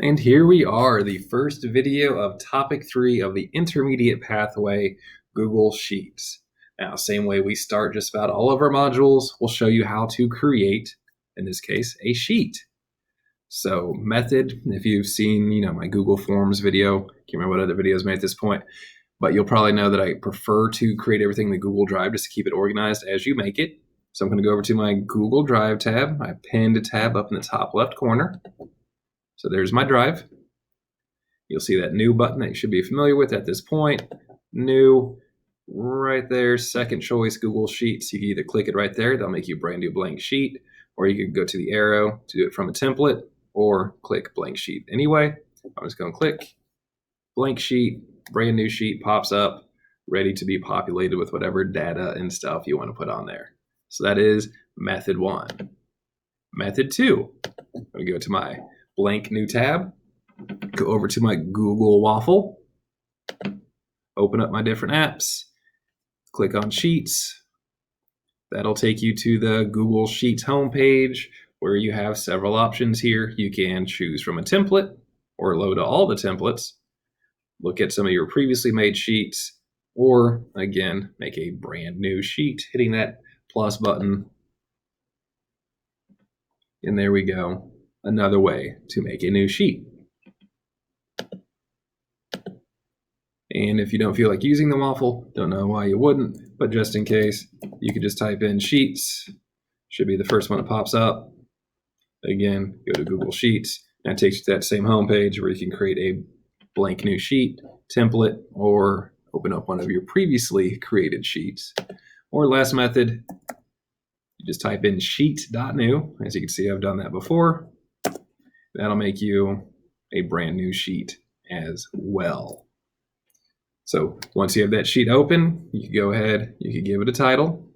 And here we are, the first video of topic 3 of the intermediate pathway, Google Sheets. Now, same way we start just about all of our modules, we'll show you how to create, in this case, a sheet. So method, if you've seen, my Google Forms video, can't remember what other videos made at this point, but you'll probably know that I prefer to create everything in the Google Drive just to keep it organized as you make it. So I'm going to go over to my Google Drive tab. I pinned a tab up in the top left corner. So there's my drive. You'll see that new button that you should be familiar with at this point. New, right there, second choice, Google Sheets. You can either click it right there, that'll make you a brand new blank sheet, or you could go to the arrow to do it from a template, or click blank sheet. Anyway, I'm just going to click blank sheet, brand new sheet pops up, ready to be populated with whatever data and stuff you want to put on there. So that is method 1. Method 2, I'm going to go to my blank new tab, go over to my Google Waffle, open up my different apps, click on Sheets. That'll take you to the Google Sheets homepage where you have several options here. You can choose from a template or load all the templates, look at some of your previously made sheets, or again, make a brand new sheet, hitting that plus button. And there we go. Another way to make a new sheet. And if you don't feel like using the waffle, don't know why you wouldn't, but just in case, you could just type in Sheets. Should be the first one that pops up. Again, go to Google Sheets. And that takes you to that same homepage where you can create a blank new sheet, template, or open up one of your previously created sheets. Or last method, you just type in sheet.new. As you can see, I've done that before. That'll make you a brand new sheet as well. So once you have that sheet open, you can go ahead, you can give it a title,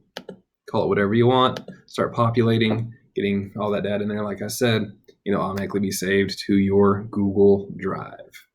call it whatever you want, start populating, getting all that data in there. Like I said, automatically be saved to your Google Drive.